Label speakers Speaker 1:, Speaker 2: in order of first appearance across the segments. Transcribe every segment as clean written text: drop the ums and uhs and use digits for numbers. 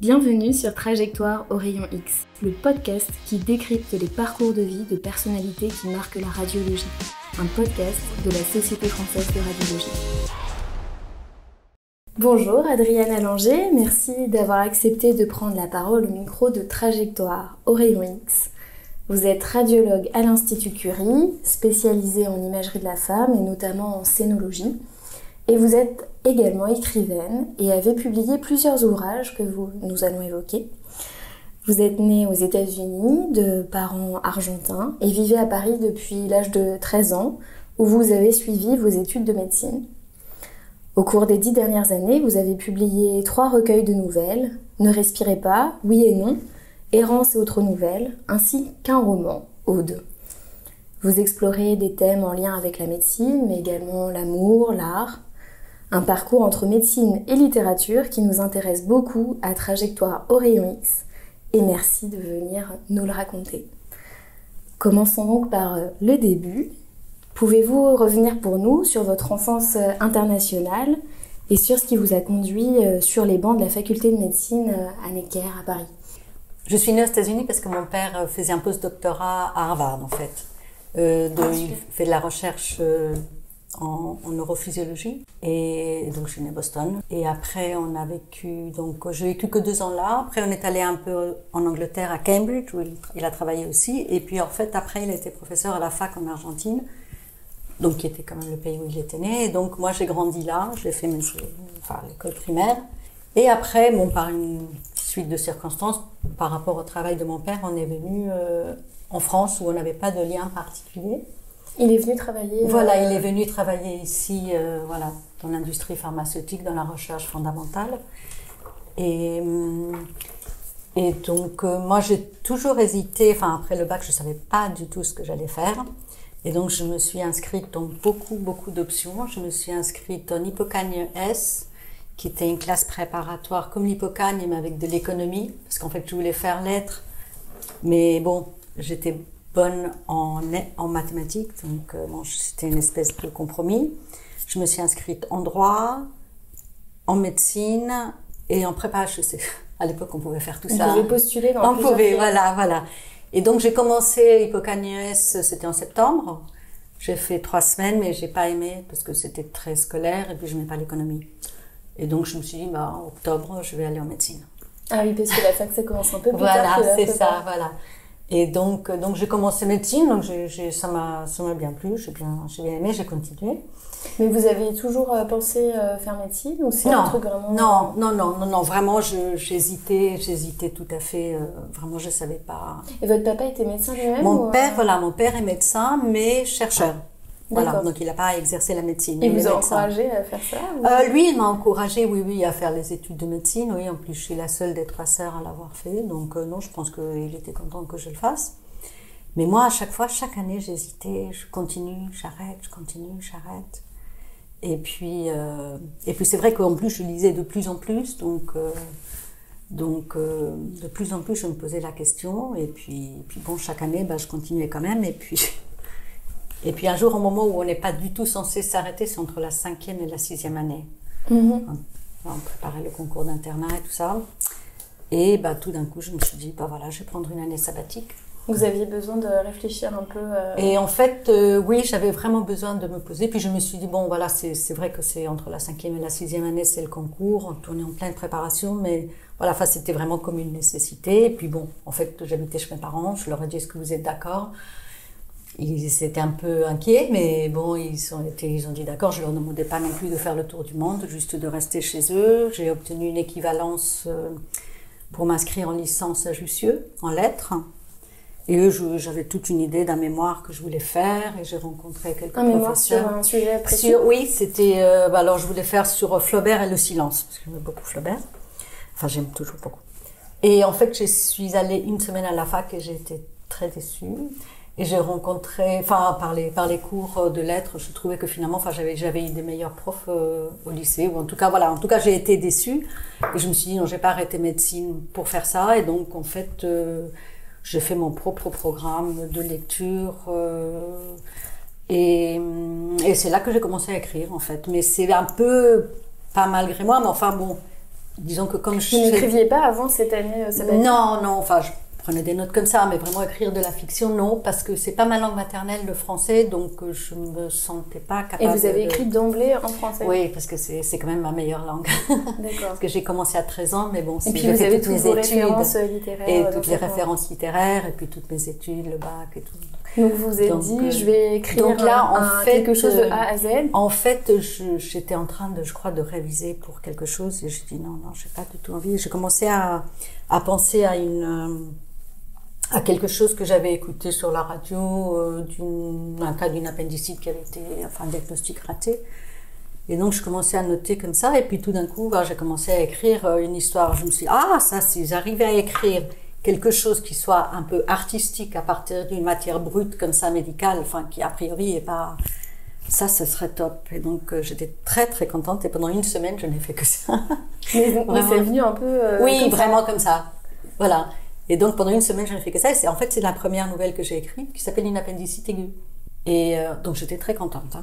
Speaker 1: Bienvenue sur Trajectoire au rayon X, le podcast qui décrypte les parcours de vie de personnalités qui marquent la radiologie, un podcast de la Société française de radiologie. Bonjour Adrienne Allanger, merci d'avoir accepté de prendre la parole au micro de Trajectoire au rayon X. Vous êtes radiologue à l'Institut Curie, spécialisée en imagerie de la femme et notamment en scénologie. Et vous êtes également écrivaine et avez publié plusieurs ouvrages que nous allons évoquer. Vous êtes née aux États-Unis de parents argentins et vivez à Paris depuis l'âge de 13 ans où vous avez suivi vos études de médecine. Au cours des 10 dernières années, vous avez publié 3 recueils de nouvelles, Ne respirez pas, Oui et non, Errance et autres nouvelles, ainsi qu'un roman, Aude. Vous explorez des thèmes en lien avec la médecine, mais également l'amour, l'art. Un parcours entre médecine et littérature qui nous intéresse beaucoup à Trajectoire au rayon X. Et merci de venir nous le raconter. Commençons donc par le début. Pouvez-vous revenir pour nous sur votre enfance internationale et sur ce qui vous a conduit sur les bancs de la faculté de médecine à Necker, à Paris?
Speaker 2: Je suis née aux États-Unis parce que mon père faisait un post-doctorat à Harvard, en fait. Il fait de la recherche en neurophysiologie. Et donc, je suis née à Boston. Et après, j'ai vécu que 2 ans là. Après, on est allé un peu en Angleterre, à Cambridge, où il a travaillé aussi. Et puis, en fait, après, il a été professeur à la fac en Argentine. Donc, qui était quand même le pays où il était né. Et donc, moi, j'ai grandi là. J'ai fait l'école primaire. Et après, par une suite de circonstances, par rapport au travail de mon père, on est venu en France où on n'avait pas de lien particulier.
Speaker 1: Il est venu travailler...
Speaker 2: Voilà, il est venu travailler ici, dans l'industrie pharmaceutique, dans la recherche fondamentale. Et donc, moi, j'ai toujours hésité. Après le bac, je ne savais pas du tout ce que j'allais faire. Et donc, je me suis inscrite dans beaucoup d'options. Je me suis inscrite en Hippocagne S, qui était une classe préparatoire comme l'Hippocagne, mais avec de l'économie, parce qu'en fait, je voulais faire lettres, mais bon, j'étais bonne en mathématiques, donc c'était une espèce de compromis. Je me suis inscrite en droit, en médecine et en prépa HEC. À l'époque, on pouvait faire tout ça.
Speaker 1: Vous pouvez postuler dans plusieurs filières.
Speaker 2: Voilà. Et donc, j'ai commencé Hippocagne S, c'était en septembre. J'ai fait 3 semaines, mais j'ai pas aimé parce que c'était très scolaire et puis je n'aimais pas l'économie. Et donc, je me suis dit, en octobre, je vais aller en médecine.
Speaker 1: Ah oui, parce que la fac, ça commence un peu plus tard.
Speaker 2: Voilà, c'est ça, voilà. Et donc j'ai commencé médecine, donc ça m'a bien plu, j'ai bien aimé, j'ai continué.
Speaker 1: Mais vous avez toujours pensé faire médecine ou c'est un truc vraiment...
Speaker 2: Non, vraiment, j'hésitais tout à fait, vraiment, je savais pas.
Speaker 1: Et votre papa était médecin lui-même?
Speaker 2: Mon père est médecin, mais chercheur. Voilà, donc il n'a pas exercé la médecine.
Speaker 1: Il vous a encouragé à faire ça
Speaker 2: Lui, il m'a encouragé, oui, à faire les études de médecine. Oui, en plus, je suis la seule des 3 sœurs à l'avoir fait. Donc non, je pense qu'il était content que je le fasse. Mais moi, à chaque année, j'hésitais. Je continue, j'arrête. Et puis c'est vrai qu'en plus, je lisais de plus en plus. Donc de plus en plus, je me posais la question. Et puis bon, chaque année, je continuais quand même. Et puis un jour, au moment où on n'est pas du tout censé s'arrêter, c'est entre la 5e et la 6e année. On préparait le concours d'internat et tout ça. Et tout d'un coup, je me suis dit, je vais prendre une année sabbatique.
Speaker 1: Vous aviez besoin de réfléchir un peu
Speaker 2: Et en fait, oui, j'avais vraiment besoin de me poser. Puis je me suis dit, c'est vrai que c'est entre la 5e et la 6e année, c'est le concours. On est en pleine préparation, mais c'était vraiment comme une nécessité. Et puis en fait, j'habitais chez mes parents. Je leur ai dit, est-ce que vous êtes d'accord ? Ils étaient un peu inquiets, mais bon, ils ont dit d'accord. Je leur demandais pas non plus de faire le tour du monde, juste de rester chez eux. J'ai obtenu une équivalence pour m'inscrire en licence à Jussieu, en lettres. Et eux, j'avais toute une idée d'un mémoire que je voulais faire, et j'ai rencontré quelques professeurs.
Speaker 1: Mémoire sur un sujet précis?
Speaker 2: Oui, c'était... alors, je voulais faire sur Flaubert et le silence, parce que j'aime beaucoup Flaubert. Enfin, j'aime toujours beaucoup. Et en fait, je suis allée 1 semaine à la fac et j'ai été très déçue. Et j'ai rencontré, par les cours de lettres, je trouvais que finalement, j'avais eu des meilleurs profs au lycée, ou en tout cas, j'ai été déçue. Et je me suis dit, non, j'ai pas arrêté médecine pour faire ça. Et donc, en fait, j'ai fait mon propre programme de lecture. Et c'est là que j'ai commencé à écrire, en fait. Mais c'est un peu, pas malgré moi, mais enfin bon, disons que comme
Speaker 1: Vous n'écriviez pas avant cette année sabbatique?
Speaker 2: Non, enfin, je prenais des notes comme ça, mais vraiment écrire de la fiction, non, parce que c'est pas ma langue maternelle, le français, donc je me sentais pas capable.
Speaker 1: Et vous avez écrit d'emblée en français?
Speaker 2: Oui, parce que c'est quand même ma meilleure langue.
Speaker 1: D'accord.
Speaker 2: Parce que j'ai commencé à 13 ans, mais bon,
Speaker 1: et puis vous avez toutes vos références littéraires.
Speaker 2: Et toutes les références littéraires, et puis toutes mes études, le bac et tout.
Speaker 1: Donc vous vous êtes dit, je vais écrire quelque chose de A à Z.
Speaker 2: En fait, j'étais en train je crois, de réviser pour quelque chose, et je dis non, j'ai pas du tout envie. J'ai commencé à penser à quelque chose que j'avais écouté sur la radio, un cas d'une appendicite qui avait été, un diagnostic raté. Et donc, je commençais à noter comme ça, et puis tout d'un coup, j'ai commencé à écrire une histoire. Je me suis dit, ça, si j'arrivais à écrire quelque chose qui soit un peu artistique à partir d'une matière brute comme ça, médicale, qui a priori est pas... Ça, ce serait top. Et donc, j'étais très, très contente, et pendant une semaine, je n'ai fait que ça.
Speaker 1: Mais c'est venu un peu...
Speaker 2: oui, vraiment comme ça. Voilà. Et donc, pendant une semaine, je n'ai fait que ça. Et c'est la première nouvelle que j'ai écrite, qui s'appelle Une appendicite aiguë. Et donc, j'étais très contente.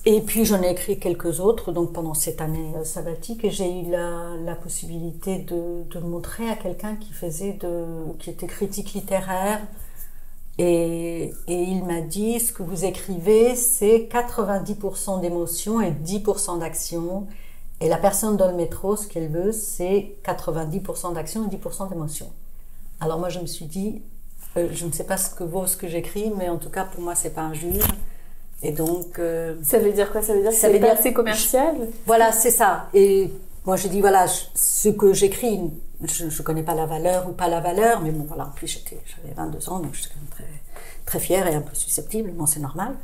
Speaker 2: Et puis, j'en ai écrit quelques autres, donc pendant cette année sabbatique, et j'ai eu la possibilité de montrer à quelqu'un qui était critique littéraire. Et il m'a dit, ce que vous écrivez, c'est 90% d'émotion et 10% d'action. Et la personne dans le métro, ce qu'elle veut, c'est 90% d'action et 10% d'émotion. Alors moi, je me suis dit, je ne sais pas ce que vaut ce que j'écris, mais en tout cas, pour moi, c'est pas un juge. Et donc...
Speaker 1: ça veut dire quoi? Ça veut dire que c'est pas assez commercial?
Speaker 2: Voilà, c'est ça. Et moi, je dis, voilà, ce que j'écris, je connais pas la valeur ou pas la valeur, mais bon, voilà, en plus, j'avais 22 ans, donc j'étais quand même très, très fière et un peu susceptible, bon, c'est normal.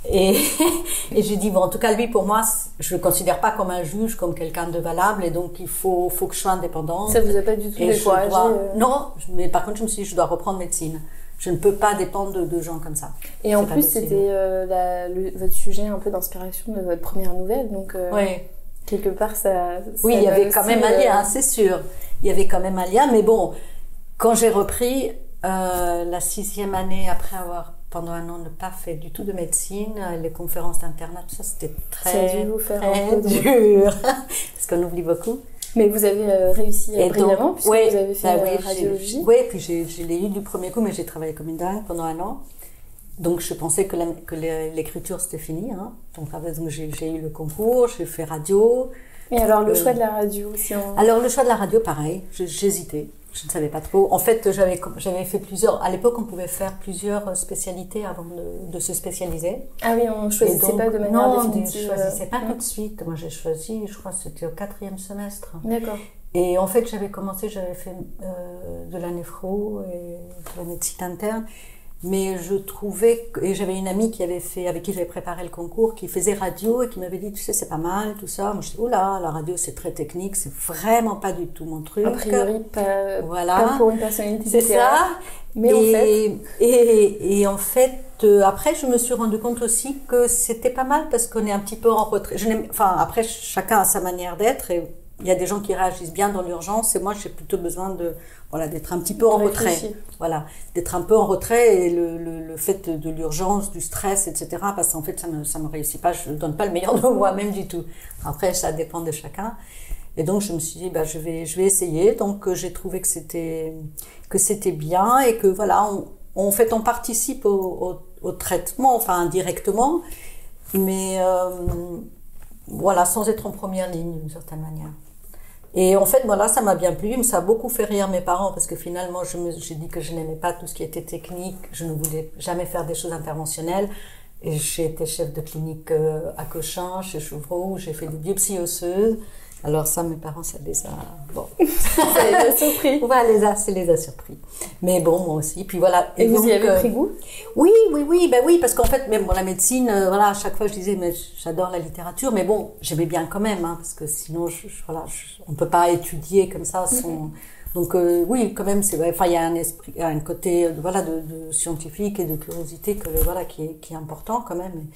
Speaker 2: Et j'ai dit, bon, en tout cas, lui, pour moi, je le considère pas comme un juge, comme quelqu'un de valable, et donc il faut que je sois indépendante.
Speaker 1: Ça vous a pas du tout découragé?
Speaker 2: Non, mais par contre, je me suis dit, je dois reprendre médecine. Je ne peux pas dépendre de gens comme ça.
Speaker 1: Et en plus, c'était votre sujet un peu d'inspiration de votre première nouvelle, donc
Speaker 2: oui.
Speaker 1: Quelque part, ça...
Speaker 2: Oui, il y avait quand même un lien, c'est sûr. Il y avait quand même un lien, mais bon, quand j'ai repris la 6e année, après avoir pendant un an ne pas fait du tout de médecine, les conférences d'internat, tout ça, c'était très dur, parce qu'on oublie beaucoup.
Speaker 1: Mais vous avez réussi brillamment, puisque vous avez fait radiologie.
Speaker 2: Oui, puis je l'ai eu du premier coup, mais j'ai travaillé comme une dingue pendant un an. Donc je pensais que l'écriture c'était fini. Donc j'ai eu le concours, j'ai fait radio.
Speaker 1: Et alors le choix de la radio aussi
Speaker 2: Alors le choix de la radio, pareil, j'hésitais. Je ne savais pas trop. En fait, j'avais fait plusieurs... À l'époque, on pouvait faire plusieurs spécialités avant de se spécialiser.
Speaker 1: Ah oui, on ne choisissait pas de manière définitive.
Speaker 2: Non, on ne choisissait pas tout de suite. Moi, j'ai choisi, je crois que c'était au 4e semestre.
Speaker 1: D'accord.
Speaker 2: Et en fait, j'avais fait de la néphro et de la médecine interne. Mais je trouvais... Et j'avais une amie avec qui j'avais préparé le concours, qui faisait radio et qui m'avait dit, tu sais, c'est pas mal, tout ça. Moi, je dis, oula, la radio, c'est très technique, c'est vraiment pas du tout mon truc.
Speaker 1: A priori, pas pour une personnalité.
Speaker 2: C'est ça.
Speaker 1: Mais en fait...
Speaker 2: Et en fait, après, je me suis rendu compte aussi que c'était pas mal parce qu'on est un petit peu en retrait. Après, chacun a sa manière d'être et il y a des gens qui réagissent bien dans l'urgence et moi, j'ai plutôt besoin d'être un petit peu en retrait. Voilà, d'être un peu en retrait et le fait de l'urgence, du stress, etc. Parce qu'en fait, ça me réussit pas. Je donne pas le meilleur de moi-même du tout. Après, ça dépend de chacun. Et donc, je me suis dit, je vais essayer. Donc, j'ai trouvé que c'était bien et que voilà, en fait, on participe au traitement, enfin, indirectement, mais voilà, sans être en première ligne, d'une certaine manière. Et en fait, voilà, ça m'a bien plu, mais ça a beaucoup fait rire mes parents parce que finalement, j'ai dit que je n'aimais pas tout ce qui était technique, je ne voulais jamais faire des choses interventionnelles. Et j'ai été chef de clinique à Cochin, chez Chevreau, où j'ai fait des biopsies osseuses. Alors ça, mes parents, ça les a... Bon.
Speaker 1: Ça les a surpris.
Speaker 2: Voilà, ça les a surpris. Mais bon, moi aussi. Puis voilà.
Speaker 1: Et vous donc, y avez pris goût?
Speaker 2: Oui, parce qu'en fait, même la médecine, voilà, à chaque fois, je disais, mais j'adore la littérature, mais bon, j'aimais bien quand même, parce que sinon, on peut pas étudier comme ça sans... Donc oui, quand même, il y a un esprit, un côté, voilà, de scientifique et de curiosité qui est important quand même.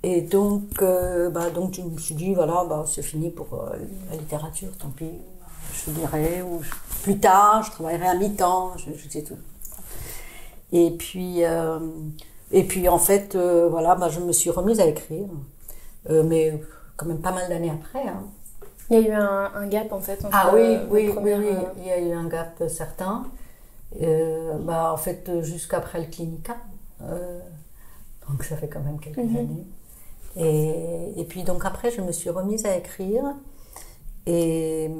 Speaker 2: Et donc, donc je me suis dit, voilà, c'est fini pour la littérature, tant pis, je lirai, ou plus tard, je travaillerai à mi-temps, je sais tout. Et puis en fait, voilà, je me suis remise à écrire, mais quand même pas mal d'années après.
Speaker 1: Il y a eu un gap en fait entre
Speaker 2: oui, il y a eu un gap certain. En fait, jusqu'après le clinica. Donc ça fait quand même quelques années. Et puis donc après, je me suis remise à écrire. Et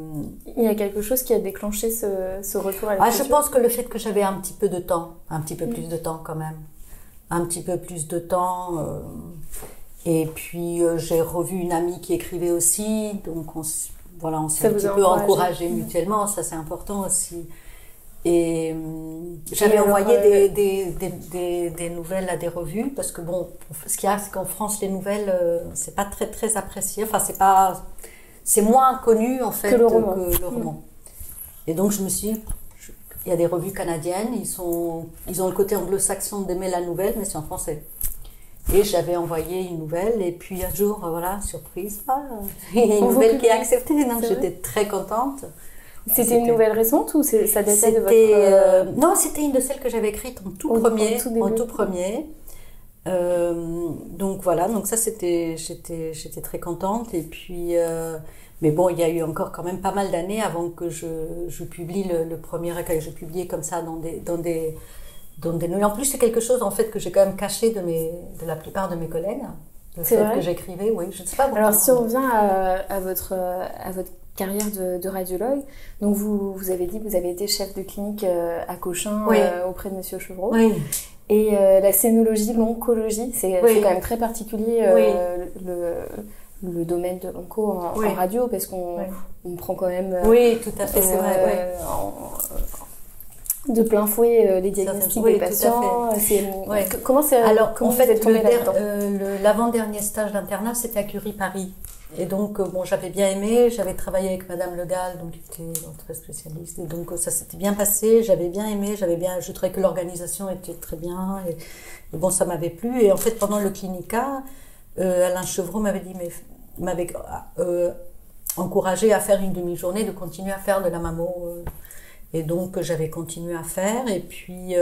Speaker 1: il y a quelque chose qui a déclenché ce retour à l'écriture?
Speaker 2: Je pense que le fait que j'avais un petit peu de temps, un petit peu plus de temps quand même. Un petit peu plus de temps. Et puis j'ai revu une amie qui écrivait aussi, donc on s'est un petit peu encouragé mutuellement, ça c'est important aussi. Et j'avais envoyé des nouvelles à des revues, parce que bon, ce qu'il y a, c'est qu'en France, les nouvelles, c'est pas très très apprécié, enfin c'est moins connu en fait que le roman. Et donc je me suis dit, il y a des revues canadiennes, ils ont le côté anglo-saxon d'aimer la nouvelle, mais c'est en français. Et j'avais envoyé une nouvelle, et puis un jour, surprise, il y a une nouvelle qui est acceptée, donc j'étais très contente.
Speaker 1: C'était une nouvelle récente ou ça datait de votre...
Speaker 2: Non, c'était une de celles que j'avais écrites en tout premier. Donc voilà, donc ça j'étais très contente, et puis... mais bon, il y a eu encore quand même pas mal d'années avant que je publie le premier recueil. J'ai publié comme ça dans des nouilles. En plus, c'est quelque chose en fait que j'ai quand même caché de la plupart de mes collègues. Le fait que j'écrivais, oui, je ne sais pas.
Speaker 1: Alors, si on revient à votre carrière de radiologue, donc vous avez dit que vous avez été chef de clinique à Cochin auprès de Monsieur Chevreau.
Speaker 2: Oui.
Speaker 1: Et la scénologie, l'oncologie, c'est quand même très particulier le domaine de l'onco en radio, parce qu'on prend quand même
Speaker 2: oui, tout à fait, c'est vrai,
Speaker 1: de plein fouet les diagnostics des patients. Comment
Speaker 2: en fait,
Speaker 1: vous êtes tombée là-dedans?
Speaker 2: L'avant-dernier stage d'internat, c'était à Curie Paris. Et donc, j'avais bien aimé, j'avais travaillé avec Madame Le Gall, donc qui était très spécialiste, et donc ça s'était bien passé, j'avais bien aimé, je trouvais que l'organisation était très bien, et bon, ça m'avait plu. Et en fait, pendant le clinica, Alain Chevreau m'avait encouragé à faire une demi-journée, de continuer à faire de la mammo, et donc j'avais continué à faire. Et puis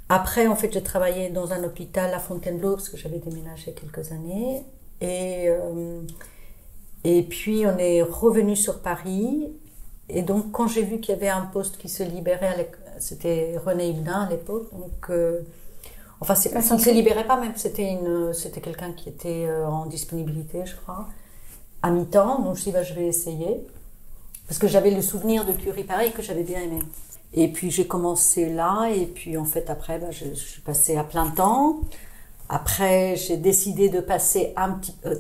Speaker 2: après, en fait, j'ai travaillé dans un hôpital à Fontainebleau, parce que j'avais déménagé quelques années. Et puis on est revenu sur Paris, et donc quand j'ai vu qu'il y avait un poste qui se libérait, c'était René Hildin à l'époque, donc ça ne se libérait pas même, c'était quelqu'un qui était en disponibilité, je crois, à mi-temps. Donc je me suis dit, je vais essayer, parce que j'avais le souvenir de Curie Paris que j'avais bien aimé. Et puis j'ai commencé là, et puis en fait après je suis passée à plein temps. Après, j'ai décidé de passer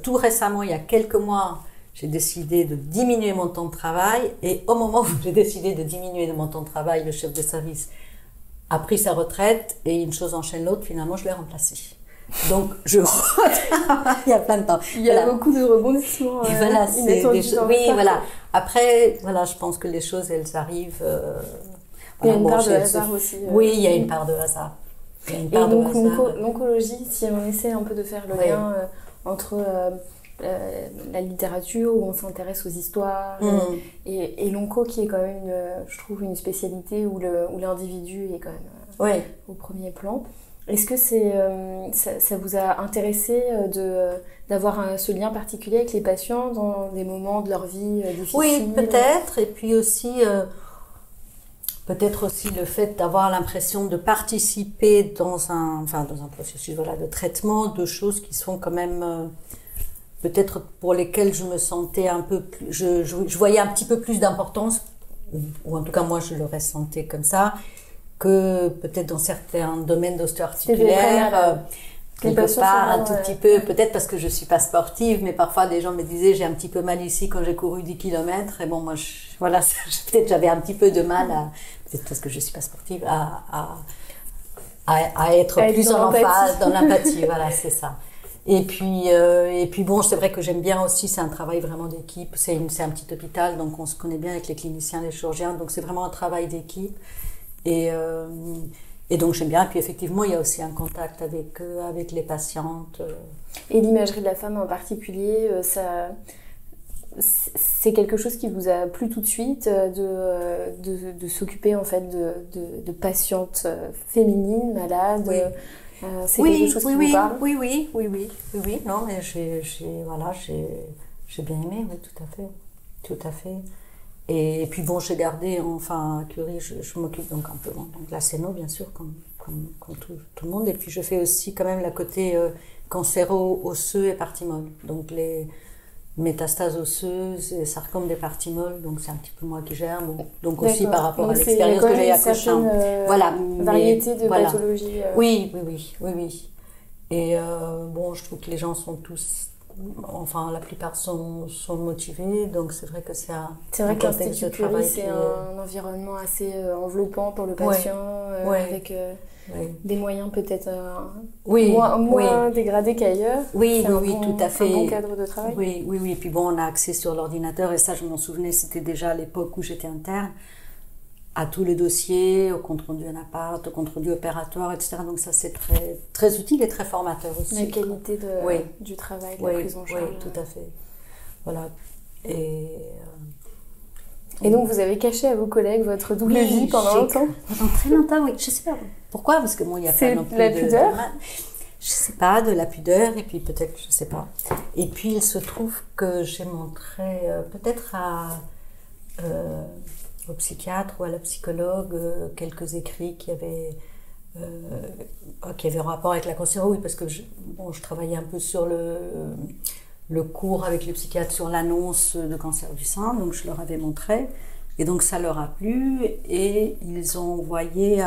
Speaker 2: tout récemment, il y a quelques mois, j'ai décidé de diminuer mon temps de travail. Et au moment où j'ai décidé de diminuer mon temps de travail, le chef de service a pris sa retraite, et une chose enchaîne l'autre, finalement, je l'ai remplacé. Donc, je il y a plein de temps.
Speaker 1: Il y a beaucoup de rebondissements.
Speaker 2: Et voilà, c'est des choses. Oui, voilà. Après, je pense que les choses, elles arrivent.
Speaker 1: Il y a une part de hasard aussi.
Speaker 2: Oui, il y a une part de hasard.
Speaker 1: Et donc l'oncologie, si on essaie un peu de faire le lien entre la littérature où on s'intéresse aux histoires et l'onco, qui est quand même je trouve une spécialité où l'individu est quand même au premier plan. Est-ce que ça vous a intéressé d'avoir ce lien particulier avec les patients dans des moments de leur vie difficiles?
Speaker 2: Oui, peut-être. Et puis aussi peut-être aussi le fait d'avoir l'impression de participer dans un processus de traitement de choses qui sont quand même peut-être pour lesquelles je me sentais un peu plus, je voyais un petit peu plus d'importance, ou en tout cas moi je le ressentais comme ça, que peut-être dans certains domaines d'ostéo-articulaire. Quelque part, un tout petit peu, peut-être parce que je suis pas sportive, mais parfois des gens me disaient j'ai un petit peu mal ici quand j'ai couru 10 km, et bon, moi, peut-être j'avais un petit peu de mal peut-être parce que je suis pas sportive, à être plus en emphase, dans l'empathie, voilà, c'est ça. Et puis bon, c'est vrai que j'aime bien aussi, c'est un travail vraiment d'équipe, c'est un petit hôpital, donc on se connaît bien avec les cliniciens, les chirurgiens, donc c'est vraiment un travail d'équipe. Et donc j'aime bien, et puis effectivement il y a aussi un contact avec les patientes.
Speaker 1: Et l'imagerie de la femme en particulier, c'est quelque chose qui vous a plu tout de suite, de s'occuper en fait de patientes féminines, malades.
Speaker 2: Oui.
Speaker 1: C'est quelque chose qui vous parle?
Speaker 2: Oui, non, mais j'ai bien aimé, oui, tout à fait. tout à fait. Et puis bon, j'ai gardé, enfin, à Curie, je m'occupe donc un peu donc, de la scéno, bien sûr, comme tout le monde. Et puis je fais aussi quand même la côté cancéro-osseux et parties molles. Donc les métastases osseuses et sarcome des parties molles, donc c'est un petit peu moi qui gère. Bon, donc aussi par rapport à l'expérience que j'ai à Cochin.
Speaker 1: Voilà, variété de pathologies.
Speaker 2: Oui. Et bon, je trouve que les gens sont tous, enfin la plupart sont motivés, donc c'est vrai que c'est un contexte de travail.
Speaker 1: C'est un environnement assez enveloppant pour le patient, avec des moyens peut-être moins dégradés qu'ailleurs.
Speaker 2: Oui, tout à fait.
Speaker 1: Un bon cadre de travail.
Speaker 2: Oui. Puis bon, on a accès sur l'ordinateur, et ça, je m'en souvenais, c'était déjà à l'époque où j'étais interne, à tous les dossiers, au compte-rendu en appart, au compte-rendu opératoire, etc. Donc ça, c'est très, très utile et très formateur aussi.
Speaker 1: La qualité du travail, de la prise en charge.
Speaker 2: Oui, tout à fait. Voilà.
Speaker 1: Et donc, vous avez caché à vos collègues votre double vie pendant longtemps?
Speaker 2: Pendant très longtemps, oui. Je sais pas pourquoi, parce que bon, il n'y a pas non plus
Speaker 1: la pudeur.
Speaker 2: Je sais pas, de la pudeur, et puis peut-être, je sais pas. Et puis, il se trouve que j'ai montré peut-être au psychiatre ou à la psychologue quelques écrits qui avaient rapport avec la cancéro, oui, parce que je travaillais un peu sur le cours avec les psychiatres sur l'annonce de cancer du sein, donc je leur avais montré, et donc ça leur a plu, et ils ont envoyé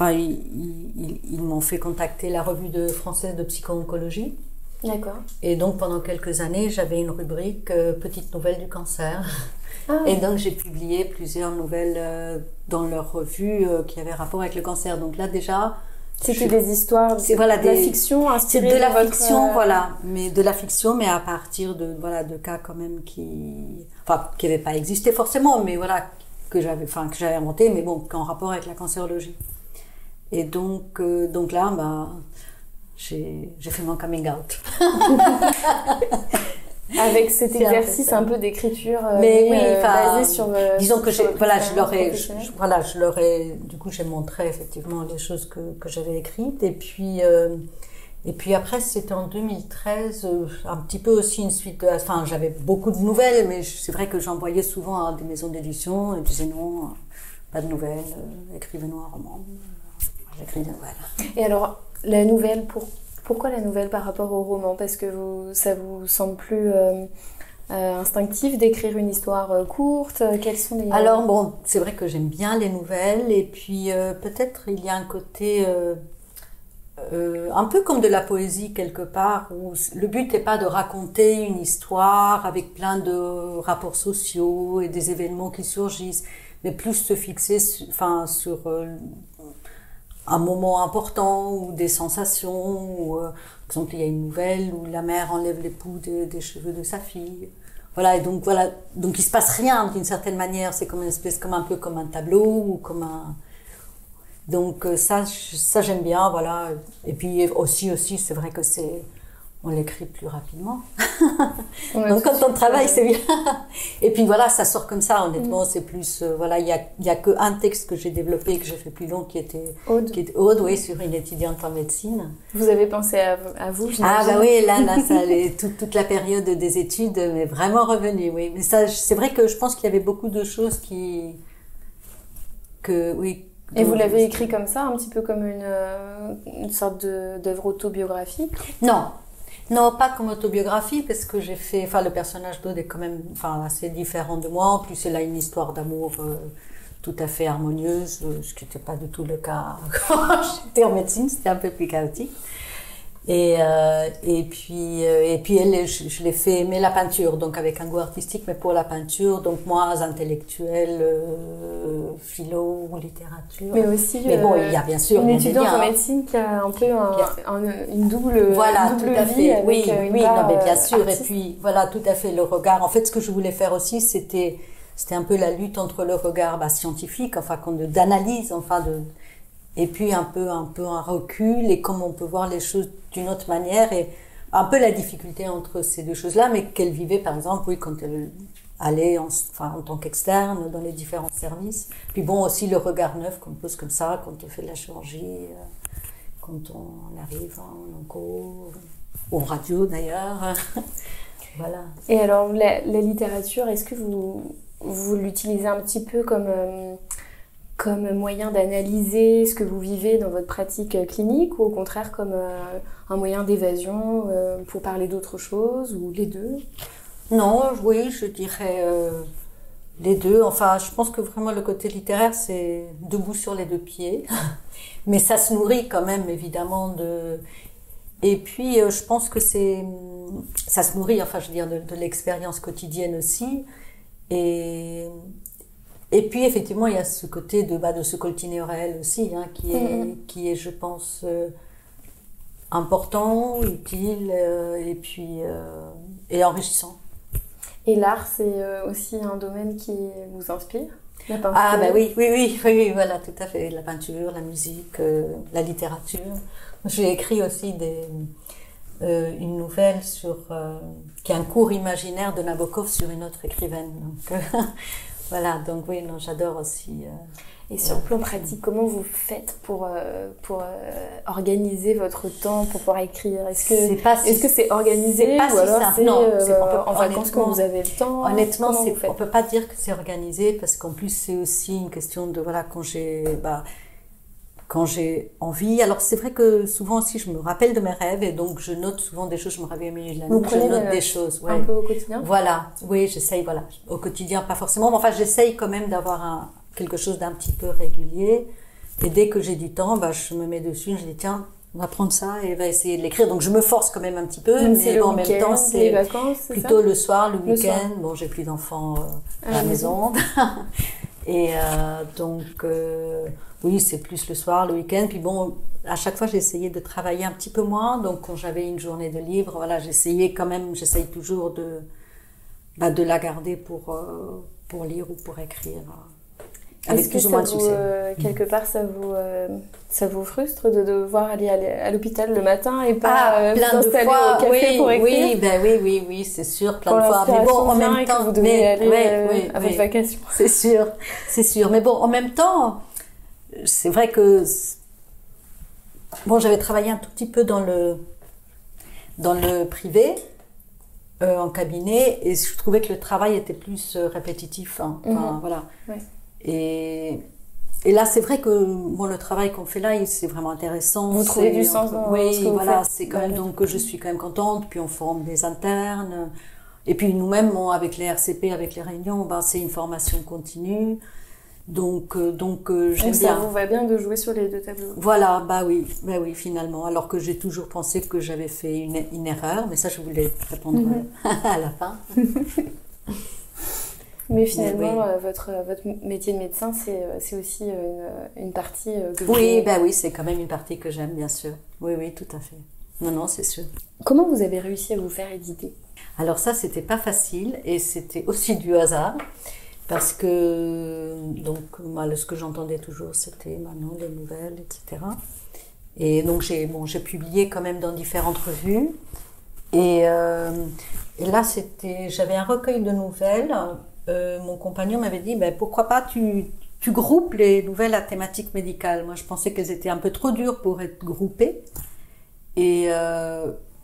Speaker 2: ils m'ont fait contacter la revue française de psycho-oncologie.
Speaker 1: D'accord.
Speaker 2: Et donc pendant quelques années, j'avais une rubrique Petites nouvelles du cancer.
Speaker 1: Ah.
Speaker 2: Et donc j'ai publié plusieurs nouvelles dans leur revue qui avaient rapport avec le cancer. Donc là déjà,
Speaker 1: c'était des histoires, de la fiction inspirée
Speaker 2: de la fiction, mais de la fiction, mais à partir de cas quand même qui n'avaient pas existé forcément, mais que j'avais inventé, mais bon, en rapport avec la cancérologie. Et donc là, j'ai fait mon coming out.
Speaker 1: Avec cet exercice un peu d'écriture, basé sur.
Speaker 2: Disons que du coup, j'ai montré effectivement les choses que j'avais écrites, et puis après, c'était en 2013, un petit peu aussi une suite. J'avais beaucoup de nouvelles, mais c'est vrai que j'envoyais souvent à des maisons d'édition, et disaient non, pas de nouvelles, écrivez-nous un roman. J'écris des nouvelles.
Speaker 1: Et alors, la nouvelle, pourquoi la nouvelle par rapport au roman? Parce que ça vous semble plus instinctif d'écrire une histoire courte? Quels sont les...
Speaker 2: Alors bon, c'est vrai que j'aime bien les nouvelles, et puis peut-être il y a un côté un peu comme de la poésie quelque part, où le but n'est pas de raconter une histoire avec plein de rapports sociaux et des événements qui surgissent, mais plus se fixer sur un moment important, ou des sensations, ou par exemple il y a une nouvelle où la mère enlève l'époux des cheveux de sa fille, et donc il se passe rien d'une certaine manière, c'est comme un peu comme un tableau, ou comme un... Donc ça j'aime bien, et puis aussi c'est vrai que on l'écrit plus rapidement. Donc quand on travaille, c'est bien. Et puis ça sort comme ça, honnêtement, c'est plus... il y a qu'un texte que j'ai développé, que j'ai fait plus long, qui était Aude, oui, sur une étudiante en médecine.
Speaker 1: Vous avez pensé à vous, j'imagine.
Speaker 2: Ah oui, là ça, toute la période des études m'est vraiment revenue, oui. Mais ça, c'est vrai que je pense qu'il y avait beaucoup de choses
Speaker 1: Et vous l'avez écrit comme ça, un petit peu comme une sorte d'œuvre autobiographique?
Speaker 2: Non, pas comme autobiographie, parce que j'ai fait... le personnage d'Aude est quand même assez différent de moi. En plus, elle a une histoire d'amour tout à fait harmonieuse, ce qui n'était pas du tout le cas quand j'étais en médecine, c'était un peu plus chaotique. Et puis elle, je l'ai fait aimer la peinture, donc avec un goût artistique, mais pour la peinture, donc moins intellectuelle, philo ou littérature.
Speaker 1: Mais aussi,
Speaker 2: mais bon, il y a bien sûr
Speaker 1: une étudiante en médecine qui a un peu une double vie.
Speaker 2: Tout à fait.
Speaker 1: Avec
Speaker 2: oui, mais bien sûr.
Speaker 1: Artiste.
Speaker 2: Et puis tout à fait, le regard. En fait, ce que je voulais faire aussi, c'était un peu la lutte entre le regard scientifique, d'analyse, et puis un peu un recul, et comment on peut voir les choses d'une autre manière, et un peu la difficulté entre ces deux choses-là, mais qu'elle vivait par exemple, quand elle allait en tant qu'externe dans les différents services. Puis bon, aussi le regard neuf qu'on pose comme ça quand on fait de la chirurgie, quand on arrive en onco, ou en radio d'ailleurs. Voilà.
Speaker 1: Et alors, la littérature, est-ce que vous l'utilisez un petit peu comme moyen d'analyser ce que vous vivez dans votre pratique clinique ou au contraire comme un moyen d'évasion pour parler d'autre chose ou les deux?
Speaker 2: Non, oui, je dirais les deux. Enfin, je pense que vraiment le côté littéraire, c'est debout sur les deux pieds. Mais ça se nourrit quand même, évidemment, de... Et puis, je pense que ça se nourrit, enfin, je veux dire, de l'expérience quotidienne aussi. Et puis, effectivement, il y a ce côté de se coltiner au réel aussi, hein, qui est, je pense, important, utile, et puis, et enrichissant.
Speaker 1: Et l'art, c'est aussi un domaine qui vous inspire? La peinture?
Speaker 2: Ah, ben oui, voilà, tout à fait. La peinture, la musique, la littérature. J'ai écrit aussi une nouvelle qui est un cours imaginaire de Nabokov sur une autre écrivaine. Donc, voilà, donc oui, non, j'adore aussi.
Speaker 1: Et sur le plan pratique, comment vous faites pour organiser votre temps pour pouvoir écrire? Est-ce que c'est organisé
Speaker 2: pas
Speaker 1: ou alors
Speaker 2: simple.
Speaker 1: c'est
Speaker 2: Non,
Speaker 1: en vacances quand vous avez le temps?
Speaker 2: Honnêtement, on peut pas dire que c'est organisé parce qu'en plus c'est aussi une question de voilà quand j'ai envie. Alors c'est vrai que souvent aussi je me rappelle de mes rêves et donc je note souvent des choses. Je me réveille au milieu de la nuit, je note des choses. Ouais.
Speaker 1: Un peu au quotidien?
Speaker 2: Voilà, oui, j'essaye. Voilà, au quotidien pas forcément, mais enfin j'essaye quand même d'avoir quelque chose d'un petit peu régulier. Et dès que j'ai du temps, je me mets dessus, je dis tiens, on va prendre ça et va essayer de l'écrire. Donc je me force quand même un petit peu, mais en même temps c'est
Speaker 1: les vacances,
Speaker 2: plutôt le soir, le week-end. Bon, j'ai plus d'enfants à la maison. Et donc oui, c'est plus le soir, le week-end. Puis bon, à chaque fois j'ai essayé de travailler un petit peu moins. Donc quand j'avais une journée de libre, voilà, j'essaye toujours de la garder pour lire ou pour écrire. Avec plus ou moins de succès.
Speaker 1: Quelque part, ça vous frustre de devoir aller à l'hôpital le matin et pas
Speaker 2: plein
Speaker 1: vous installer au café pour écrire?
Speaker 2: Oui, c'est sûr, plein de fois. Mais bon, en même temps,
Speaker 1: vous devez aller à votre vacation.
Speaker 2: C'est sûr. Mais bon, en même temps, c'est vrai que bon, j'avais travaillé un tout petit peu dans le privé. En cabinet, et je trouvais que le travail était plus répétitif. Hein. Enfin, voilà. Ouais. Et là, c'est vrai que bon, le travail qu'on fait là, c'est vraiment intéressant.
Speaker 1: Vous trouvez du sens dans ce que vous faites.
Speaker 2: C'est quand même donc je suis quand même contente. Puis on forme des internes. Et puis nous-mêmes, avec les RCP, avec les réunions, c'est une formation continue. Donc j'aime bien.
Speaker 1: Ça vous va bien de jouer sur les deux tableaux.
Speaker 2: Voilà, oui, finalement. Alors que j'ai toujours pensé que j'avais fait une erreur, mais ça, je voulais répondre à la fin.
Speaker 1: Mais finalement, votre métier de médecin, c'est aussi une partie que vous...
Speaker 2: Oui, c'est quand même une partie que j'aime, bien sûr. Oui, tout à fait. Non, c'est sûr.
Speaker 1: Comment vous avez réussi à vous faire éditer?
Speaker 2: Alors ça, c'était pas facile et c'était aussi du hasard. Parce que, donc, ce que j'entendais toujours, c'était maintenant les nouvelles, etc. Et donc, j'ai publié quand même dans différentes revues. Et là, j'avais un recueil de nouvelles. Mon compagnon m'avait dit, pourquoi pas tu groupes les nouvelles à thématique médicale. Moi, je pensais qu'elles étaient un peu trop dures pour être groupées. Mais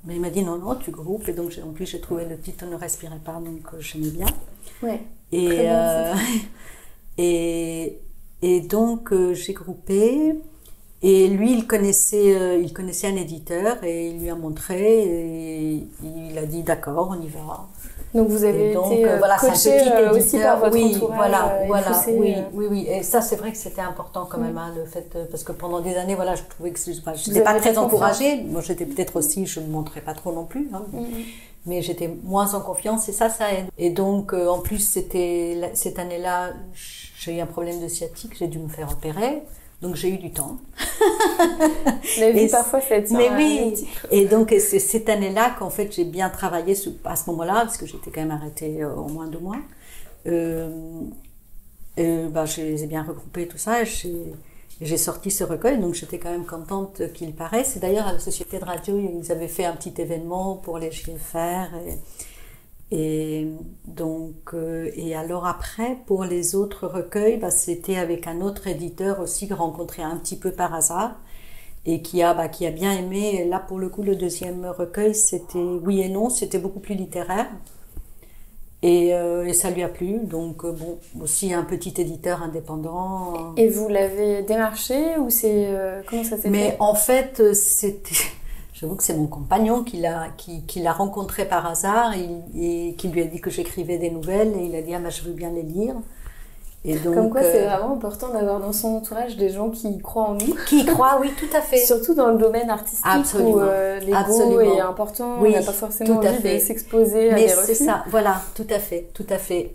Speaker 2: il m'a dit, non, tu groupes. Et donc, en plus, j'ai trouvé le titre Ne respirez pas, donc j'aimais bien.
Speaker 1: Ouais.
Speaker 2: Et donc j'ai groupé et lui il connaissait un éditeur et il lui a montré et il a dit d'accord, on y va.
Speaker 1: Donc vous avez été coaché aussi par votre entourage.
Speaker 2: Oui, et ça c'est vrai que c'était important quand même, le fait parce que pendant des années je trouvais que je n'étais pas très encouragée. Moi j'étais peut-être aussi, je me montrais pas trop non plus. Mais j'étais moins en confiance et ça aide. Et donc, en plus, cette année-là, j'ai eu un problème de sciatique, j'ai dû me faire opérer, donc j'ai eu du temps.
Speaker 1: La vie parfois fait ça.
Speaker 2: Mais oui, et donc c'est cette année-là qu'en fait j'ai bien travaillé à ce moment-là, parce que j'étais quand même arrêtée au moins 2 mois. Je les ai bien regroupés, tout ça, et j'ai sorti ce recueil, donc j'étais quand même contente qu'il paraisse. Et d'ailleurs, à la Société de Radio, ils avaient fait un petit événement pour les JFR. Et alors après, pour les autres recueils, c'était avec un autre éditeur aussi, rencontré un petit peu par hasard. et qui a bien aimé. Et là, pour le coup, le deuxième recueil, c'était oui et non, c'était beaucoup plus littéraire. Et ça lui a plu, donc bon, aussi un petit éditeur indépendant.
Speaker 1: Et vous l'avez démarché ou c'est comment ça s'est fait?
Speaker 2: Mais en fait, j'avoue que c'est mon compagnon qui l'a rencontré par hasard et qui lui a dit que j'écrivais des nouvelles et il a dit ah je veux bien les lire. Et donc,
Speaker 1: comme quoi, c'est vraiment important d'avoir dans son entourage des gens qui croient en nous.
Speaker 2: Qui y croient, oui, tout à fait.
Speaker 1: Surtout dans le domaine artistique
Speaker 2: Absolument.
Speaker 1: où l'ego est important,
Speaker 2: oui,
Speaker 1: on n'a pas forcément envie de s'exposer à
Speaker 2: des
Speaker 1: refus.
Speaker 2: Mais c'est ça, voilà, tout à fait.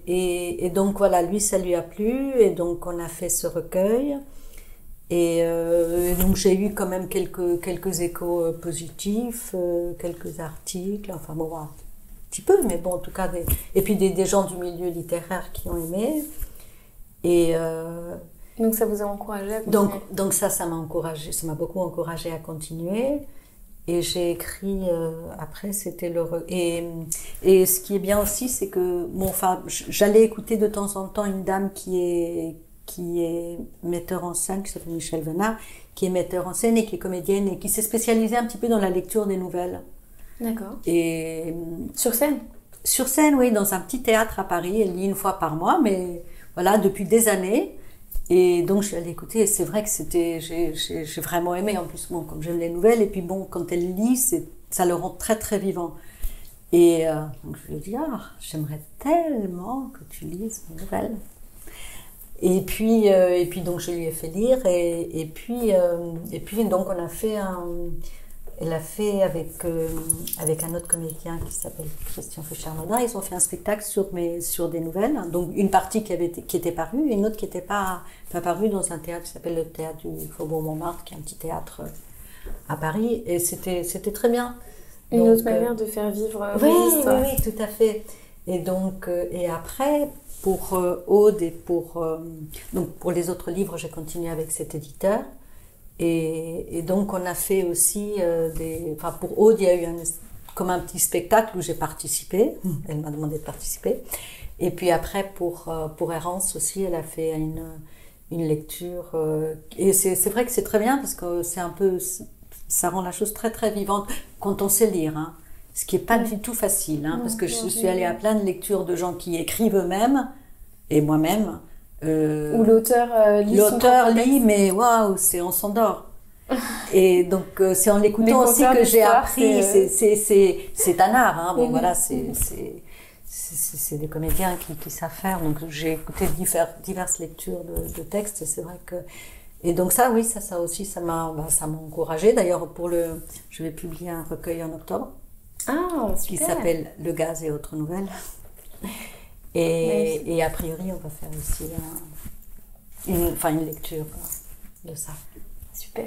Speaker 2: Et donc voilà, lui, ça lui a plu, et donc on a fait ce recueil. Et donc j'ai eu quand même quelques échos positifs, quelques articles, enfin bon, un petit peu, mais bon, en tout cas, et puis des gens du milieu littéraire qui ont aimé. Et
Speaker 1: donc ça vous a encouragé à continuer.
Speaker 2: Donc ça m'a encouragé, ça m'a beaucoup encouragé à continuer. Et j'ai écrit après, c'était et ce qui est bien aussi, c'est que j'allais écouter de temps en temps une dame qui est metteur en scène, qui s'appelle Michel Venard, qui est metteur en scène et qui est comédienne et qui s'est spécialisée un petit peu dans la lecture des nouvelles.
Speaker 1: D'accord.
Speaker 2: Et
Speaker 1: sur scène.
Speaker 2: Sur scène, oui, dans un petit théâtre à Paris. Elle lit une fois par mois, mais voilà, depuis des années. Et donc, je suis allée écouter, et c'est vrai que j'ai vraiment aimé. En plus, bon, comme j'aime les nouvelles, et puis bon, quand elle lit, ça le rend très, très vivant. Et donc, je lui ai dit, j'aimerais tellement que tu lises mes nouvelles. Et puis donc, je lui ai fait lire, et puis donc, on a fait elle a fait avec un autre comédien qui s'appelle Christian Feuchard-Nodin, ils ont fait un spectacle sur des nouvelles, donc une partie qui était parue et une autre qui n'était pas parue dans un théâtre qui s'appelle le théâtre du Faubourg Montmartre, qui est un petit théâtre à Paris, et c'était très bien.
Speaker 1: Une autre manière de faire vivre
Speaker 2: oui, tout à fait. Et donc et après pour Aude et pour les autres livres, j'ai continué avec cet éditeur. Et donc, on a fait aussi pour Aude, il y a eu comme un petit spectacle où j'ai participé. Elle m'a demandé de participer. Et puis après, pour Errance aussi, elle a fait une lecture. Et c'est vrai que c'est très bien parce que ça rend la chose très, très vivante quand on sait lire. Hein. Ce qui n'est pas du tout facile. Hein, parce que je suis allée à plein de lectures de gens qui écrivent eux-mêmes, et moi-même.
Speaker 1: Où l'auteur
Speaker 2: lit, mais waouh, on s'endort. Et donc c'est en l'écoutant aussi que j'ai appris. C'est un art, hein. Bon voilà, c'est des comédiens qui savent faire. Donc j'ai écouté diverses lectures de textes. C'est vrai que et donc ça, oui, ça aussi, ça m'a encouragée. D'ailleurs je vais publier un recueil en octobre. Qui s'appelle Le gaz et autres nouvelles. Et a priori, on va faire aussi une lecture de ça.
Speaker 1: Super.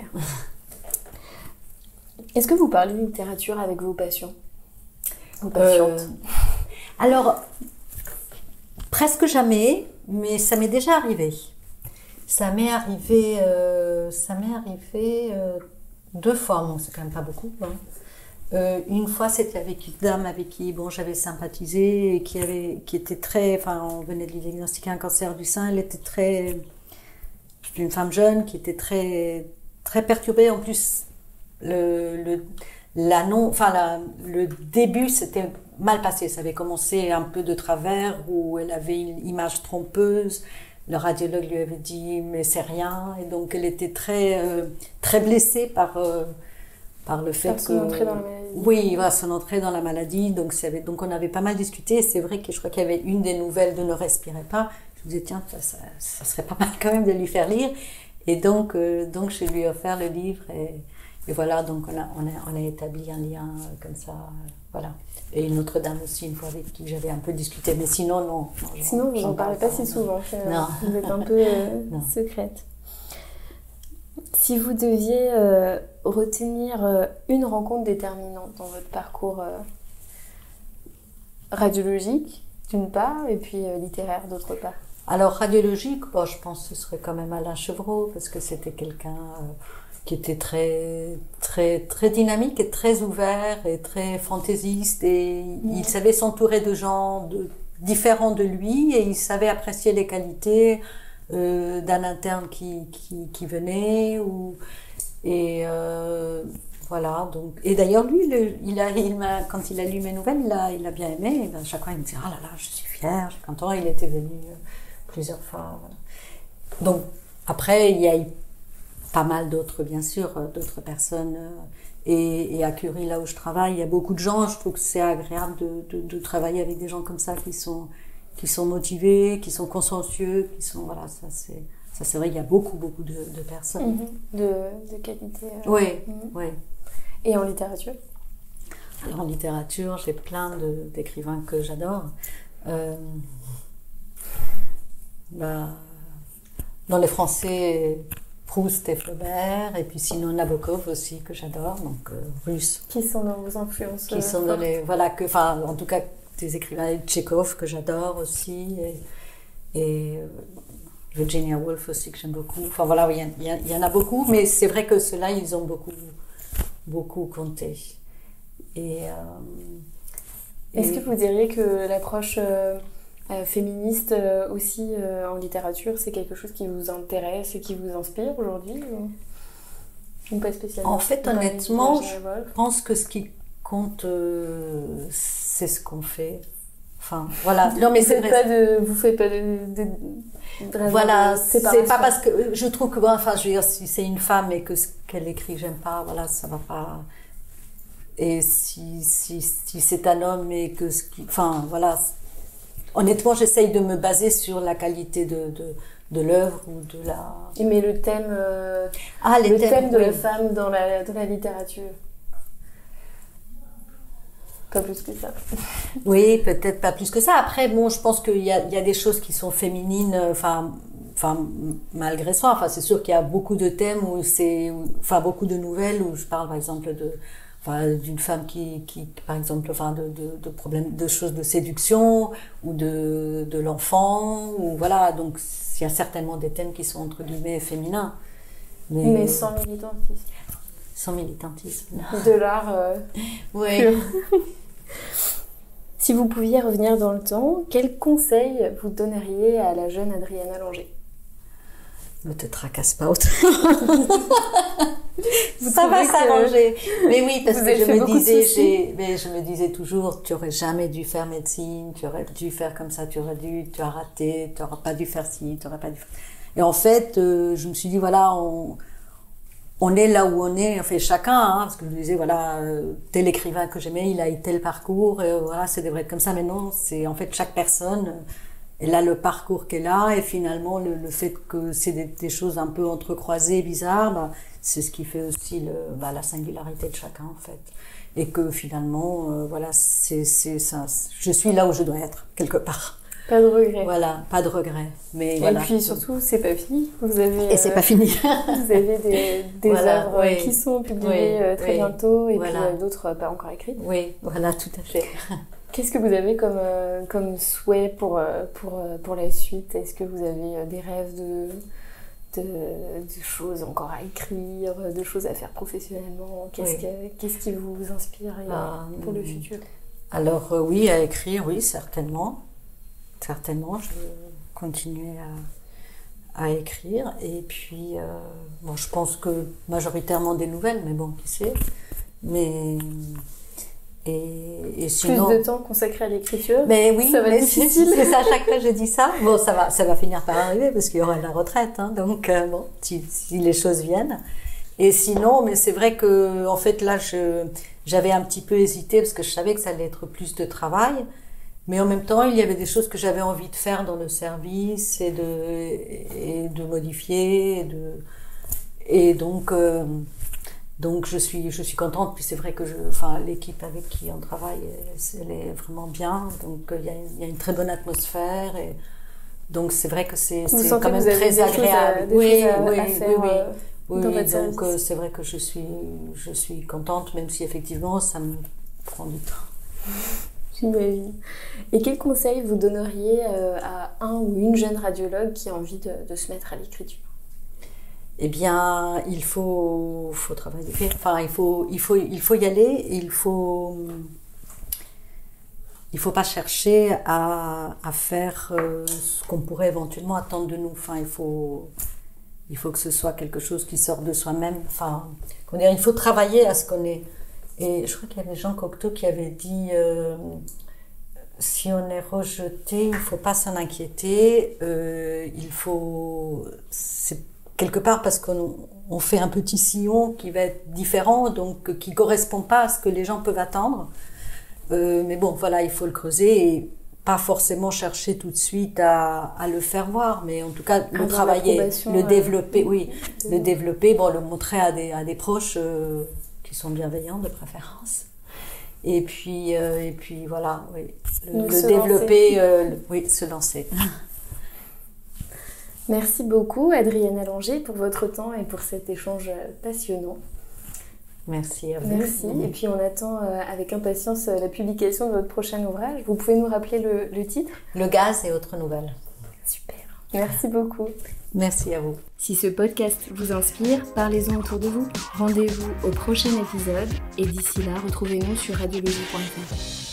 Speaker 1: Est-ce que vous parlez de littérature avec vos patients? Vos patientes?
Speaker 2: Alors, presque jamais, mais ça m'est déjà arrivé. Ça m'est arrivé 2 fois, bon, c'est quand même pas beaucoup, hein. Une fois, c'était avec une dame avec qui j'avais sympathisé et qui était très, on venait de lui diagnostiquer un cancer du sein. Elle était une femme jeune qui était très, très perturbée. En plus, le début s'était mal passé. Ça avait commencé un peu de travers, où elle avait une image trompeuse. Le radiologue lui avait dit mais c'est rien, et donc elle était très, très blessée par le fait
Speaker 1: son entrée dans la maladie.
Speaker 2: Oui, son entrée dans la maladie. Donc on avait pas mal discuté. C'est vrai que je crois qu'il y avait une des nouvelles de Ne respirez pas. Je me disais tiens, ça serait pas mal quand même de lui faire lire. Et donc je lui ai offert le livre et voilà. Donc on a établi un lien comme ça, voilà. Et une autre dame aussi, une fois avec qui j'avais un peu discuté, mais sinon non.
Speaker 1: Sinon vous n'en parlez pas si souvent.
Speaker 2: Non.
Speaker 1: Vous êtes un peu secrète. Si vous deviez retenir une rencontre déterminante dans votre parcours radiologique, d'une part, et puis littéraire, d'autre part.
Speaker 2: Alors, radiologique, je pense que ce serait quand même Alain Chevreau, parce que c'était quelqu'un qui était très, très, très dynamique et très ouvert et très fantaisiste, et il savait s'entourer de gens différents de lui, et il savait apprécier les qualités d'un interne qui venait, Et voilà, donc. Et d'ailleurs, lui, quand il a lu mes nouvelles, il a bien aimé. Et ben, chaque fois, il me dit: ah là là, je suis fière, je suis content. Il était venu plusieurs fois. Voilà. Donc, après, il y a eu pas mal d'autres, bien sûr, d'autres personnes. Et à Curie, là où je travaille, il y a beaucoup de gens. Je trouve que c'est agréable de travailler avec des gens comme ça qui sont motivés, qui sont consciencieux, qui sont. Voilà, ça c'est vrai, il y a beaucoup de personnes.
Speaker 1: De qualité.
Speaker 2: Oui, oui.
Speaker 1: Et en littérature?
Speaker 2: Alors en littérature, j'ai plein d'écrivains que j'adore. Dans les Français, Proust et Flaubert, et puis sinon Nabokov aussi, que j'adore, donc russe.
Speaker 1: Qui sont dans vos influences?
Speaker 2: Qui sont dans les. Voilà, en tout cas, des écrivains, Tchekhov, que j'adore aussi, et Virginia Woolf aussi, que j'aime beaucoup. Enfin voilà, il y en a beaucoup, mais c'est vrai que ceux-là, ils ont beaucoup compté.
Speaker 1: Est-ce que vous diriez que l'approche féministe aussi en littérature, c'est quelque chose qui vous intéresse et qui vous inspire aujourd'hui, ou pas spécialement?
Speaker 2: En fait, honnêtement, je pense que ce qui compte, c'est ce qu'on fait. Enfin, voilà. Non, mais c'est vrai.
Speaker 1: Vous faites pas de
Speaker 2: voilà, c'est pas parce que je trouve que, enfin, je veux dire, si c'est une femme et que ce qu'elle écrit, j'aime pas, voilà, ça va pas. Et si c'est un homme et que enfin, voilà. Honnêtement, j'essaye de me baser sur la qualité de l'œuvre ou de la.
Speaker 1: Mais le thème.
Speaker 2: Le
Speaker 1: thème de la femme dans la littérature. Pas plus que ça.
Speaker 2: Oui, peut-être pas plus que ça. Après, bon, je pense qu'il y a des choses qui sont féminines, enfin, malgré ça. Enfin, c'est sûr qu'il y a beaucoup de thèmes beaucoup de nouvelles où je parle, par exemple, d'une femme qui, par exemple, de problèmes, de choses de séduction ou de l'enfant, ou voilà. Donc, il y a certainement des thèmes qui sont entre guillemets féminins.
Speaker 1: Mais sans militantisme.
Speaker 2: Sans militantisme.
Speaker 1: De l'art.
Speaker 2: Oui.
Speaker 1: Si vous pouviez revenir dans le temps, quel conseil vous donneriez à la jeune Adriana Langer?
Speaker 2: Ne te tracasse pas autant. Ça va s'arranger. Mais oui, parce que je me disais toujours, tu aurais jamais dû faire médecine, tu aurais dû faire comme ça, tu as raté, tu n'aurais pas dû faire ci, tu n'aurais pas dû faire. Et en fait, je me suis dit, voilà, on est là où on est, en fait, chacun, parce que je me disais, voilà, tel écrivain que j'aimais, il a eu tel parcours, et voilà, ça devrait être comme ça, mais non, c'est en fait chaque personne, elle a le parcours qu'elle a, et finalement, le fait que c'est des choses un peu entrecroisées, bizarres, c'est ce qui fait aussi la singularité de chacun, en fait. Et que finalement, voilà, c'est ça, je suis là où je dois être, quelque part.
Speaker 1: Pas de regret.
Speaker 2: Voilà, pas de regret. Mais
Speaker 1: et puis surtout, c'est pas fini.
Speaker 2: Et c'est pas fini.
Speaker 1: Vous avez des œuvres qui sont publiées très bientôt, et puis d'autres pas encore écrites.
Speaker 2: Oui, voilà, tout à fait.
Speaker 1: Qu'est-ce que vous avez comme souhait pour la suite? Est-ce que vous avez des rêves de choses encore à écrire, de choses à faire professionnellement? Qu'est-ce qui vous inspire pour le futur?
Speaker 2: Alors oui, à écrire, oui, certainement. Certainement, je vais continuer à écrire. Et puis, je pense que majoritairement des nouvelles, mais bon, qui sait. Et sinon,
Speaker 1: plus de temps consacré à l'écriture.
Speaker 2: Mais oui,
Speaker 1: ça va être difficile.
Speaker 2: C'est ça, à chaque fois je dis ça. Bon, ça va finir par arriver parce qu'il y aura la retraite. Donc, si les choses viennent. Et sinon, mais c'est vrai que, en fait, là, j'avais un petit peu hésité parce que je savais que ça allait être plus de travail. Mais en même temps, il y avait des choses que j'avais envie de faire dans le service et de modifier. Et donc je suis contente. Puis c'est vrai que l'équipe avec qui on travaille, elle est vraiment bien. Donc il y a une très bonne atmosphère. Et donc c'est vrai que c'est quand même très agréable.
Speaker 1: Oui.
Speaker 2: Donc c'est vrai que je suis contente, même si effectivement ça me prend du temps.
Speaker 1: J'imagine. Et quel conseil vous donneriez à un ou une jeune radiologue qui a envie de se mettre à l'écriture?
Speaker 2: Eh bien, il faut travailler. Enfin, il faut y aller. Et il faut pas chercher à faire ce qu'on pourrait éventuellement attendre de nous. Enfin, Il faut que ce soit quelque chose qui sort de soi-même. Enfin, comment dire, il faut travailler à ce qu'on est. Et je crois qu'il y avait Jean Cocteau qui avait dit si on est rejeté, il ne faut pas s'en inquiéter. C'est quelque part parce qu'on fait un petit sillon qui va être différent, donc qui ne correspond pas à ce que les gens peuvent attendre. Mais bon, voilà, il faut le creuser et pas forcément chercher tout de suite à le faire voir, mais en tout cas le travailler, le développer, le développer, le montrer à des proches qui sont bienveillants de préférence. Et puis voilà, le développer, se lancer.
Speaker 1: Merci beaucoup Adrienne Allanger pour votre temps et pour cet échange passionnant.
Speaker 2: Merci à vous.
Speaker 1: Merci. Et puis on attend avec impatience la publication de votre prochain ouvrage. Vous pouvez nous rappeler le titre ?
Speaker 2: Le gaz et autres nouvelles.
Speaker 1: Super. Merci beaucoup.
Speaker 2: Merci à vous.
Speaker 1: Si ce podcast vous inspire, parlez-en autour de vous. Rendez-vous au prochain épisode et d'ici là, retrouvez-nous sur radiologie.fr.